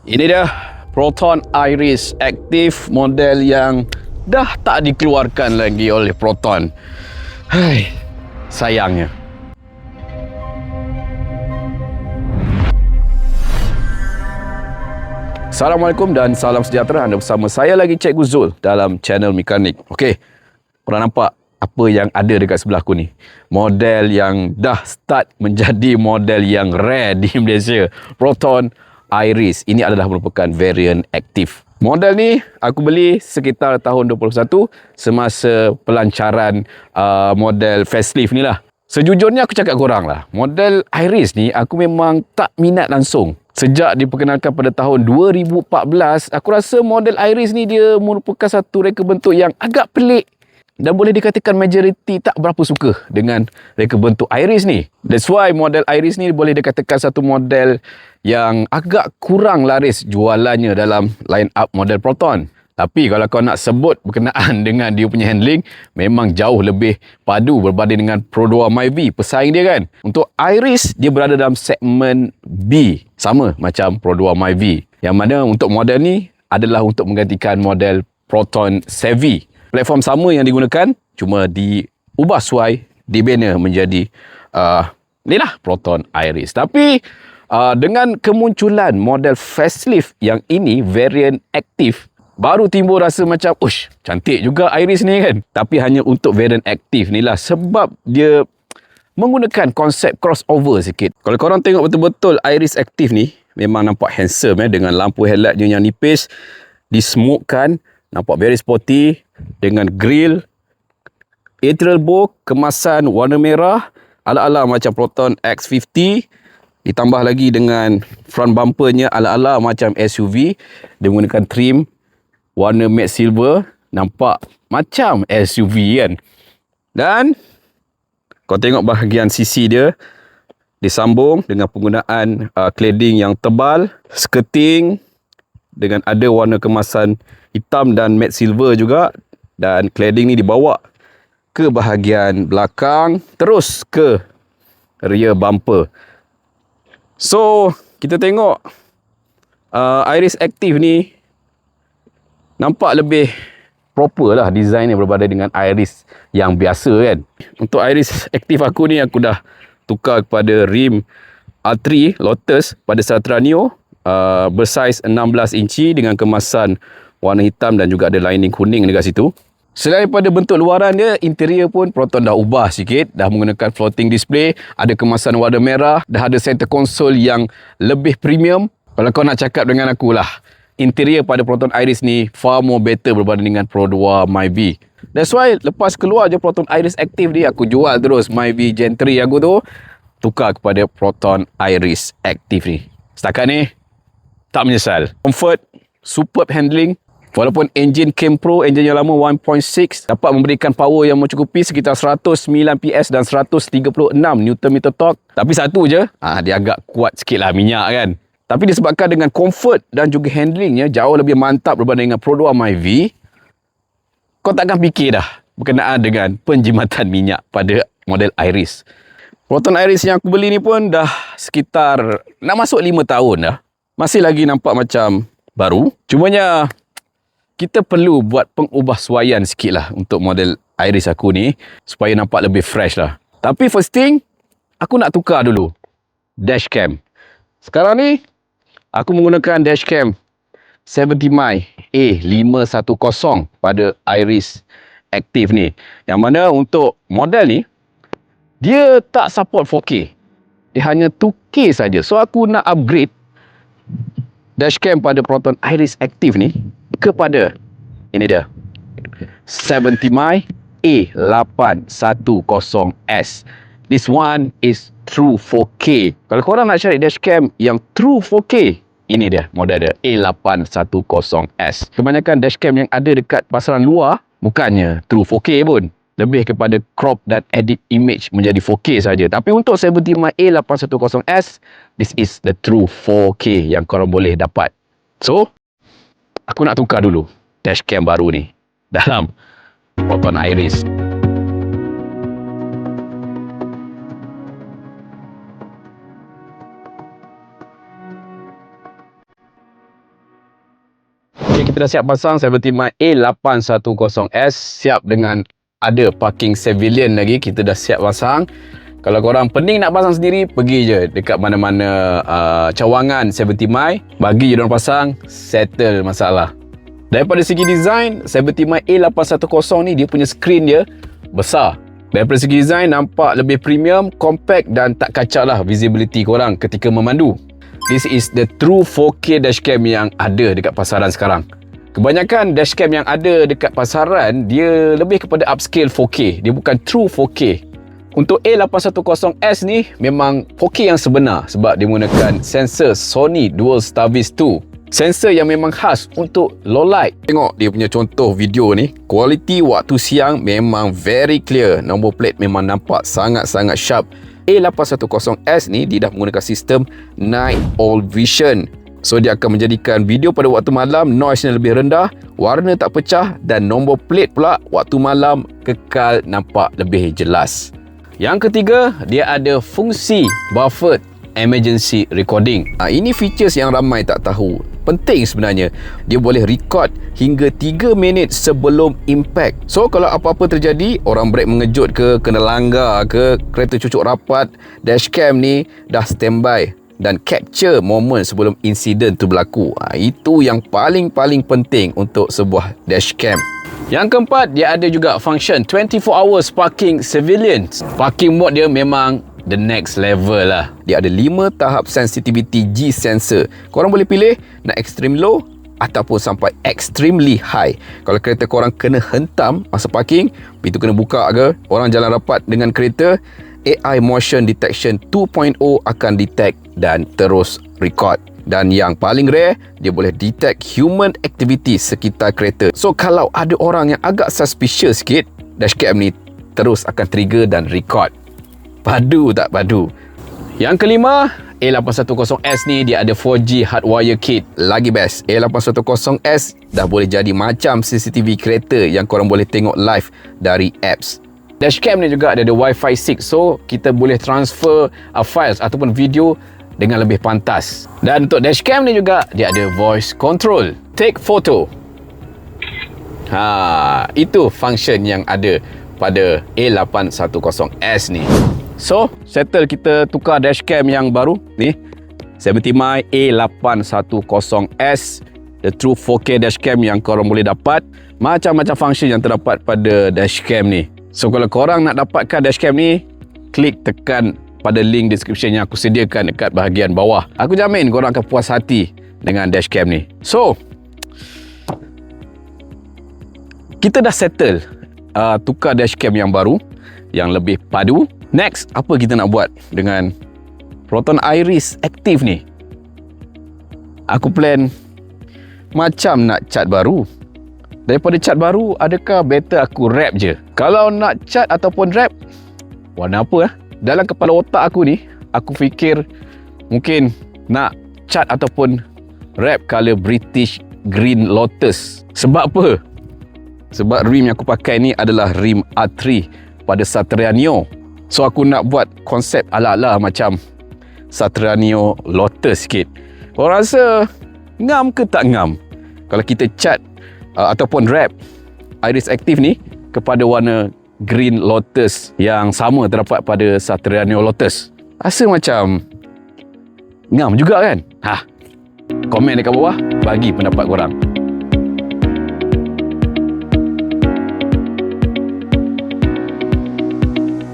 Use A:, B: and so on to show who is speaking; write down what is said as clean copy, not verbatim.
A: Ini dia Proton Iris Active, model yang dah tak dikeluarkan lagi oleh Proton. Hai, sayangnya. Assalamualaikum dan salam sejahtera. Anda bersama saya lagi Cikgu Zul dalam channel Mekanik. Okey, pernah nampak apa yang ada dekat sebelah aku ni? Model yang dah start menjadi model yang rare di Malaysia. Proton Iris. Ini adalah merupakan variant aktif. Model ni aku beli sekitar tahun 2021 semasa pelancaran model facelift ni lah. Sejujurnya aku cakap korang lah, model Iris ni aku memang tak minat langsung. Sejak diperkenalkan pada tahun 2014, aku rasa model Iris ni dia merupakan satu reka bentuk yang agak pelik. Dan boleh dikatakan majoriti tak berapa suka dengan reka bentuk Iris ni. That's why model Iris ni boleh dikatakan satu model yang agak kurang laris jualannya dalam line up model Proton. Tapi kalau kau nak sebut berkenaan dengan dia punya handling, memang jauh lebih padu berbanding dengan Pro 2 Myvi, pesaing dia kan. Untuk Iris, dia berada dalam segmen B, sama macam Pro 2 Myvi. Yang mana untuk model ni adalah untuk menggantikan model Proton Savvy. Platform sama yang digunakan, cuma diubah suai, dibina menjadi ni lah Proton Iris. Tapi dengan kemunculan model facelift yang ini, variant aktif, baru timbul rasa macam, ush, cantik juga Iris ni kan. Tapi hanya untuk variant aktif ni lah, sebab dia menggunakan konsep crossover sikit. Kalau korang tengok betul-betul Iris aktif ni, memang nampak handsome dengan lampu headlightnya yang nipis, dismokekan, nampak very sporty, dengan grill, atrial bow, kemasan warna merah, ala-ala macam Proton X50, ditambah lagi dengan front bumpernya ala-ala macam SUV, dia menggunakan trim warna matte silver, nampak macam SUV kan. Dan kau tengok bahagian sisi dia, disambung dengan penggunaan cladding yang tebal, skirting dengan ada warna kemasan hitam dan matte silver juga, dan cladding ni dibawa ke bahagian belakang terus ke rear bumper. So kita tengok Iris Active ni nampak lebih proper lah design ni berbanding dengan Iris yang biasa kan. Untuk Iris Active aku ni, aku dah tukar kepada rim R3 Lotus pada Seatra Neo, bersaiz 16 inci dengan kemasan warna hitam dan juga ada lining kuning dekat situ. Selain daripada bentuk luaran dia, interior pun Proton dah ubah sikit, dah menggunakan floating display, ada kemasan warna merah, dah ada center console yang lebih premium. Kalau kau nak cakap dengan aku lah, interior pada Proton Iris ni far more better berbanding dengan Pro 2 Myvi. That's why lepas keluar je Proton Iris Active ni, aku jual terus Myvi Gen 3 aku tu, tukar kepada Proton Iris Active ni. Setakat ni tak menyesal. Comfort, superb handling. Walaupun enjin Chem Pro, enjin yang lama 1.6, dapat memberikan power yang mencukupi sekitar 109 PS dan 136 Nm torque. Tapi satu je, dia agak kuat sikit lah minyak kan. Tapi disebabkan dengan comfort dan juga handlingnya jauh lebih mantap berbanding dengan Pro 2 Myvi, kau takkan fikir dah berkenaan dengan penjimatan minyak pada model Iris. Proton Iris yang aku beli ni pun dah sekitar nak masuk 5 tahun dah. Masih lagi nampak macam baru. Cumanya kita perlu buat pengubahsuaian sikit lah untuk model Iris aku ni, supaya nampak lebih fresh lah. Tapi first thing, aku nak tukar dulu dashcam. Sekarang ni aku menggunakan dashcam 70mm A510 pada Iris Active ni. Yang mana untuk model ni, dia tak support 4K. Dia hanya 2K saja. So aku nak upgrade dashcam pada Proton Iris Active ni kepada ini dia 70mm A810S. This one is true 4K. Kalau korang nak cari dashcam yang true 4K, ini dia model dia A810S. Kebanyakan dashcam yang ada dekat pasaran luar bukannya true 4K pun, lebih kepada crop dan edit image menjadi 4K saja. Tapi untuk 70mm A810S, this is the true 4K yang korang boleh dapat. So aku nak tukar dulu dashcam baru ni dalam Proton Iris. kita dah siap pasang 70 mic A810S, siap dengan ada parking civilian lagi. Kita dah siap pasang. Kalau korang pening nak pasang sendiri, pergi je dekat mana-mana cawangan 70 mic, bagi je diorang pasang, settle masalah. Daripada segi design, 70 mic A810 ni dia punya screen dia besar. Daripada segi design nampak lebih premium, compact dan tak kacau lah visibility korang ketika memandu. This is the true 4K dashcam yang ada dekat pasaran sekarang. Kebanyakan dashcam yang ada dekat pasaran, dia lebih kepada upscale 4K. Dia bukan true 4K. Untuk A810S ni memang 4K yang sebenar sebab dia menggunakan sensor Sony Dual Starvis 2. Sensor yang memang khas untuk low light. Tengok dia punya contoh video ni. Kualiti waktu siang memang very clear. Nombor plate memang nampak sangat-sangat sharp. A810S ni dia dah menggunakan sistem Night Owl Vision. So dia akan menjadikan video pada waktu malam noise-nya lebih rendah, warna tak pecah dan nombor plate pula waktu malam kekal nampak lebih jelas. Yang ketiga, dia ada fungsi buffered emergency recording. Ini features yang ramai tak tahu. Penting sebenarnya. Dia boleh record hingga 3 minit sebelum impact. So kalau apa-apa terjadi, orang brake mengejut ke, kena langgar ke, kereta cucuk rapat, dashcam ni dah standby dan capture moment sebelum insiden tu berlaku. Itu yang paling-paling penting untuk sebuah dashcam. Yang keempat, dia ada juga function 24 hours parking surveillance. Parking mode dia memang the next level lah. Dia ada 5 tahap sensitivity G sensor. Korang boleh pilih nak extreme low ataupun sampai extremely high. Kalau kereta korang kena hentam masa parking, pintu kena buka ke, orang jalan rapat dengan kereta, AI Motion Detection 2.0 akan detect dan terus record. Dan yang paling rare, dia boleh detect human activity sekitar kereta. So kalau ada orang yang agak suspicious sikit, dashcam ni terus akan trigger dan record. Padu tak padu? Yang kelima, A810S ni dia ada 4G hardwire kit. Lagi best, A810S dah boleh jadi macam CCTV kereta yang korang boleh tengok live dari apps. Dashcam ni juga ada Wi-Fi 6, so kita boleh transfer files ataupun video dengan lebih pantas. Dan untuk dashcam ni juga dia ada voice control, take photo. Itu function yang ada pada A810S ni. So, settle kita tukar dashcam yang baru ni, 70 mic A810S, the true 4K dashcam yang korang boleh dapat. Macam-macam function yang terdapat pada dashcam ni. So, kalau korang nak dapatkan dashcam ni, klik tekan pada link description yang aku sediakan dekat bahagian bawah. Aku jamin korang akan puas hati dengan dashcam ni. So, kita dah settle tukar dashcam yang baru, yang lebih padu. Next, apa kita nak buat dengan Proton Iris Active ni? Aku plan macam nak cat baru. Daripada cat baru, adakah better aku wrap je? Kalau nak cat ataupun wrap, warna apa? Dalam kepala otak aku ni, aku fikir mungkin nak cat ataupun wrap colour British Green Lotus. Sebab apa? Sebab rim yang aku pakai ni adalah rim R3 pada Satria Neo. So aku nak buat konsep ala-ala macam Satria Neo Lotus sikit. Korang rasa ngam ke tak ngam kalau kita cat ataupun wrap Iris Active ni kepada warna Green Lotus yang sama terdapat pada Satria Neo Lotus? Rasa macam ngam juga kan? Komen dekat bawah, bagi pendapat korang.